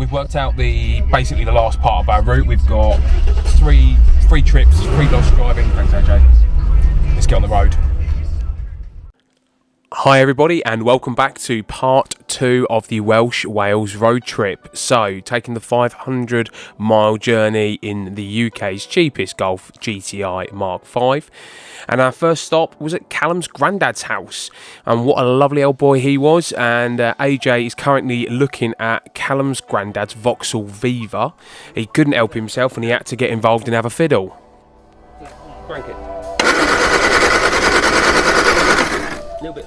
we've worked out basically the last part of our route. We've got three trips, 3 lots driving. Thanks, AJ. Let's get on the road. Hi everybody, and welcome back to part 2 of the Welsh Wales road trip. So, taking the 500-mile journey in the UK's cheapest Golf GTi Mark V. And our first stop was at Callum's granddad's house. And what a lovely old boy he was. And AJ is currently looking at Callum's granddad's Vauxhall Viva. He couldn't help himself and he had to get involved and have a fiddle. Crank it. A little bit.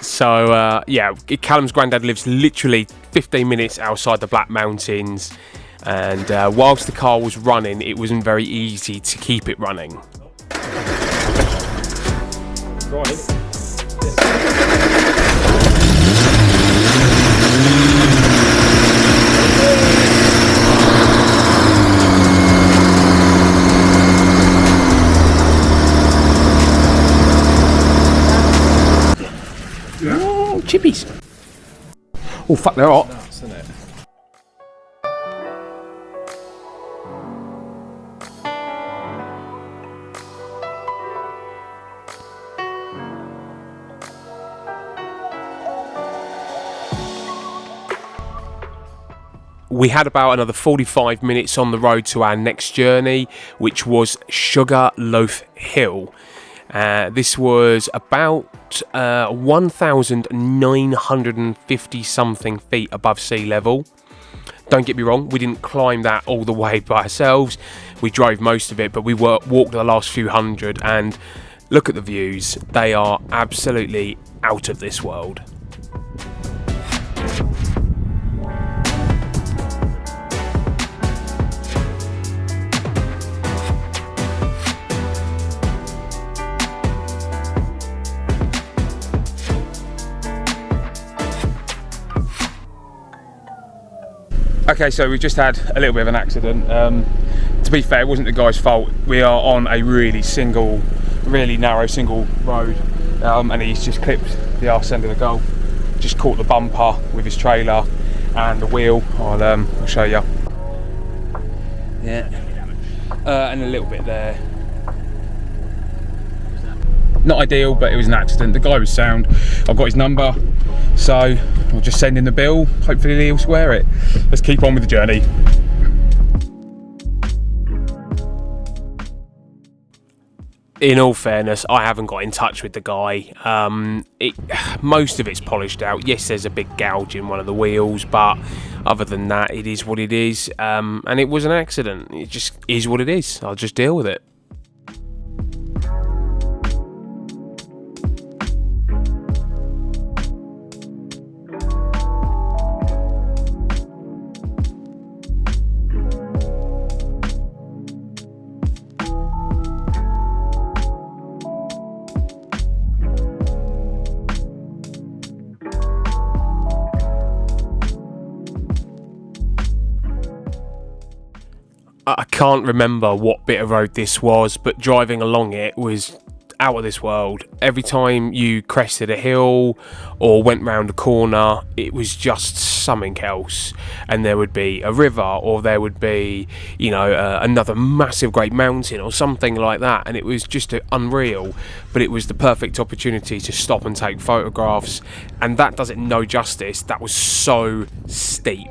So, yeah, Callum's granddad lives literally 15 minutes outside the Black Mountains, and whilst the car was running, it wasn't very easy to keep it running. Right. Chippies. Oh fuck, they're hot. Nuts, isn't it? We had about another 45 minutes on the road to our next journey, which was Sugar Loaf Hill. This was about 1,950 something feet above sea level. Don't get me wrong, we didn't climb that all the way by ourselves. We drove most of it, but we walked the last few hundred, and look at the views. They are absolutely out of this world. Okay, so we just had a little bit of an accident. To be fair, it wasn't the guy's fault. We are on a really narrow single road, and he's just clipped the arse end of the Golf. Just caught the bumper with his trailer and the wheel. I'll show you. Yeah, and a little bit there. Not ideal, but it was an accident. The guy was sound. I've got his number, so I'll just send in the bill. Hopefully he'll square it. Let's keep on with the journey. In all fairness, I haven't got in touch with the guy. Most of it's polished out. Yes, there's a big gouge in one of the wheels, but other than that, it is what it is. And it was an accident. It just is what it is. I'll just deal with it. I can't remember what bit of road this was, but driving along it was out of this world. Every time you crested a hill or went round a corner, it was just something else. And there would be a river, or there would be, another massive great mountain or something like that. And it was just unreal, but it was the perfect opportunity to stop and take photographs. And that does it no justice. That was so steep.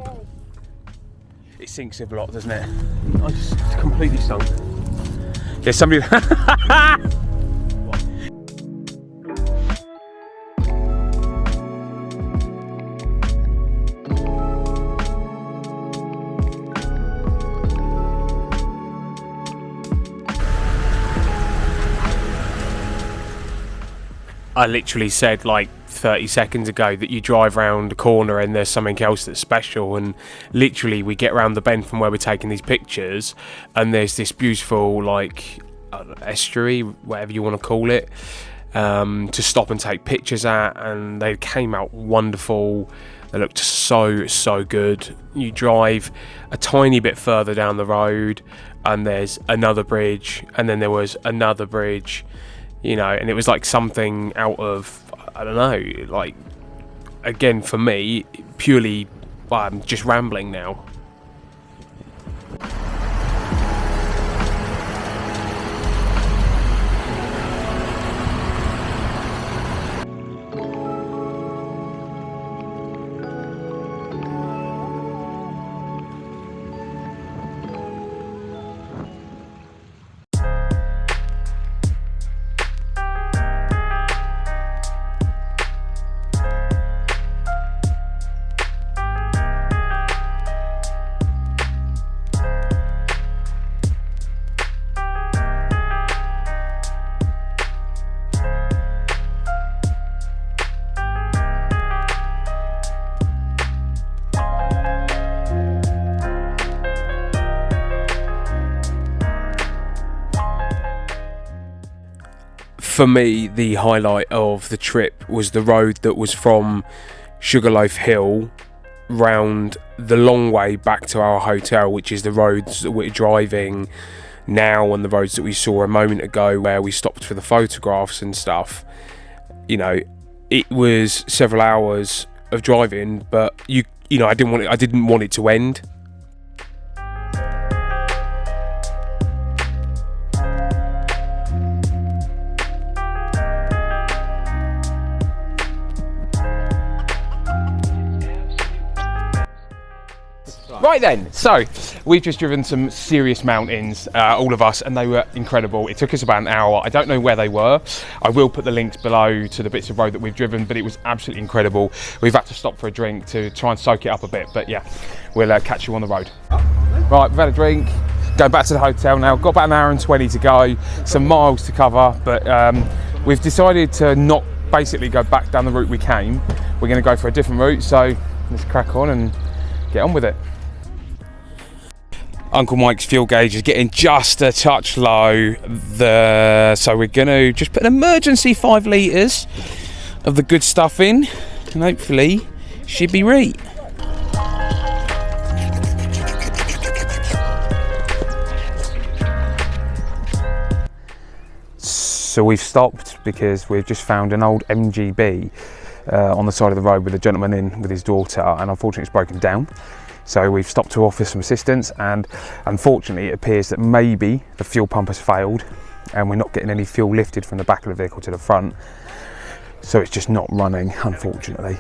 It sinks a lot, doesn't it? I just completely sunk. There's somebody. I literally said like 30 seconds ago that you drive round a corner and there's something else that's special, and literally we get round the bend from where we're taking these pictures and there's this beautiful estuary, whatever you want to call it, to stop and take pictures at, and they came out wonderful. They looked so good. You drive a tiny bit further down the road and there's another bridge, and then there was another bridge, and it was like something out of, I don't know, like, again, for me, purely Well, I'm just rambling now. For me, the highlight of the trip was the road that was from Sugarloaf Hill round the long way back to our hotel, which is the roads that we're driving now and the roads that we saw a moment ago where we stopped for the photographs and stuff. You know, it was several hours of driving, but you know, I didn't want it to end. Right then, so we've just driven some serious mountains, all of us, and they were incredible. It took us about an hour. I don't know where they were. I will put the links below to the bits of road that we've driven, but it was absolutely incredible. We've had to stop for a drink to try and soak it up a bit, but yeah, we'll catch you on the road. Right, we've had a drink, going back to the hotel now. Got about an hour and 20 to go, some miles to cover, but we've decided to not basically go back down the route we came. We're going to go for a different route, so let's crack on and get on with it. Uncle Mike's fuel gauge is getting just a touch low, so we're going to just put an emergency 5 litres of the good stuff in, and hopefully should be right. So we've stopped because we've just found an old MGB on the side of the road with a gentleman in with his daughter, and unfortunately it's broken down. So we've stopped to offer some assistance, and unfortunately it appears that maybe the fuel pump has failed and we're not getting any fuel lifted from the back of the vehicle to the front. So it's just not running, unfortunately.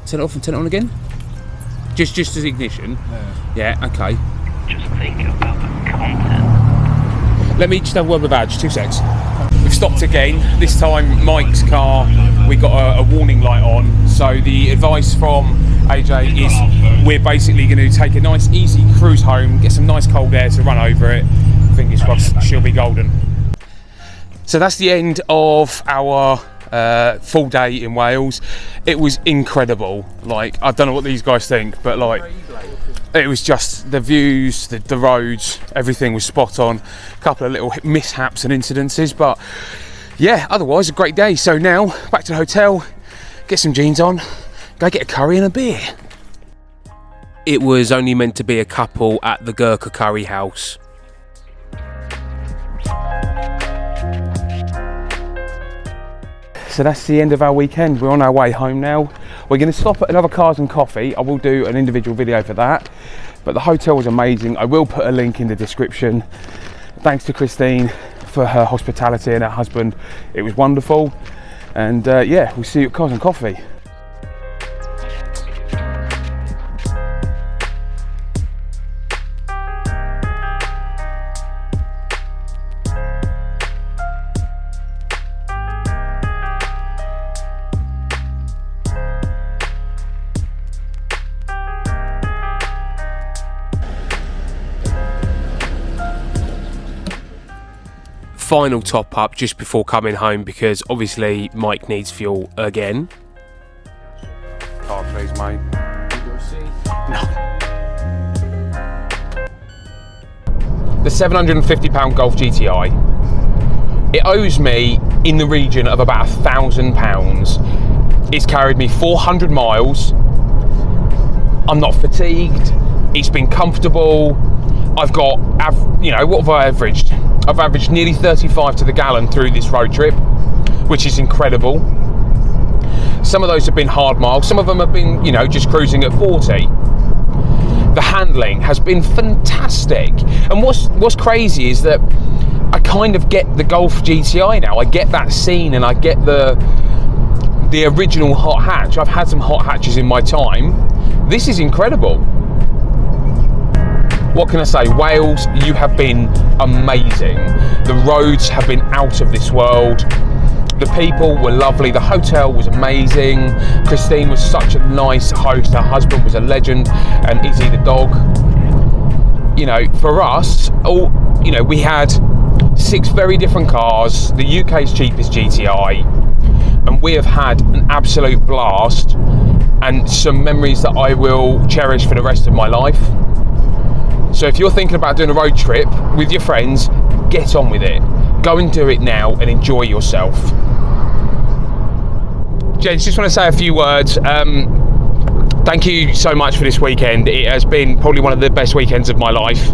Turn it off and turn it on again? Just as ignition? Yeah, okay. Just think about the content. Let me just have a word with the badge, 2 secs. We've stopped again. This time Mike's car, we got a warning light on. So the advice from AJ is we're basically going to take a nice easy cruise home, get some nice cold air to run over it. Fingers crossed she'll be golden. So that's the end of our full day in Wales. It was incredible. Like, I don't know what these guys think, but like, it was just the views, the roads, everything was spot on. A couple of little mishaps and incidences, but yeah, otherwise a great day. So now back to the hotel, get some jeans on, go get a curry and a beer. It was only meant to be a couple at the Gurkha Curry House. So that's the end of our weekend. We're on our way home now. We're going to stop at another Cars and Coffee. I will do an individual video for that. But the hotel was amazing. I will put a link in the description. Thanks to Christine for her hospitality and her husband. It was wonderful. And yeah, we'll see you at Cars and Coffee. Final top up just before coming home because obviously Mike needs fuel again. Oh please mate. No. The £750 Golf GTi. It owes me in the region of about £1,000. It's carried me 400 miles. I'm not fatigued. It's been comfortable. I've got, you know, what have I averaged? I've averaged nearly 35 to the gallon through this road trip, which is incredible. Some of those have been hard miles. Some of them have been, you know, just cruising at 40. The handling has been fantastic. And what's crazy is that I kind of get the Golf GTi now. I get that scene, and I get the original hot hatch. I've had some hot hatches in my time. This is incredible. What can I say? Wales, you have been amazing. The roads have been out of this world. The people were lovely. The hotel was amazing. Christine was such a nice host. Her husband was a legend, and Izzy the dog. You know, for us, you know, we had 6 very different cars, the UK's cheapest GTi, and we have had an absolute blast and some memories that I will cherish for the rest of my life. So if you're thinking about doing a road trip with your friends, get on with it. Go and do it now and enjoy yourself. Gents, just want to say a few words. Thank you so much for this weekend. It has been probably one of the best weekends of my life,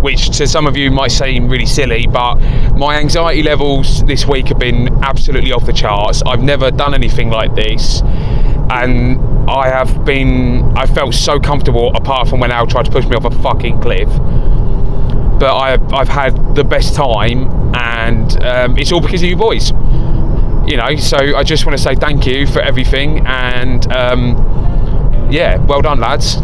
which to some of you might seem really silly, but my anxiety levels this week have been absolutely off the charts. I've never done anything like this, and I felt so comfortable, apart from when Al tried to push me off a fucking cliff. But I've had the best time, and it's all because of you boys. You know, so I just want to say thank you for everything, and yeah, well done, lads.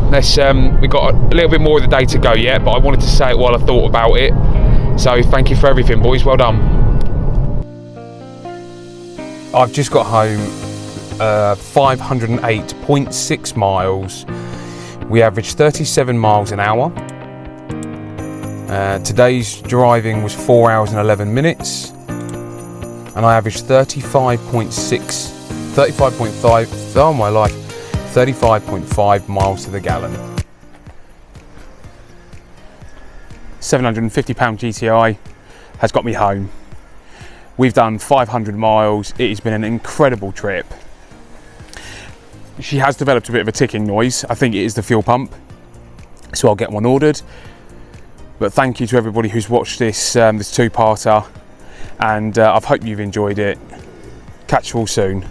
We've got a little bit more of the day to go yet, but I wanted to say it while I thought about it. So thank you for everything, boys. Well done. I've just got home, 508.6 miles. We averaged 37 miles an hour. Today's driving was 4 hours and 11 minutes. And I averaged 35.5, oh my life, 35.5 miles to the gallon. £750 GTi has got me home. We've done 500 miles. It has been an incredible trip. She has developed a bit of a ticking noise. I think it is the fuel pump, so I'll get one ordered. But thank you to everybody who's watched this this two-parter, and I hope you've enjoyed it. Catch you all soon.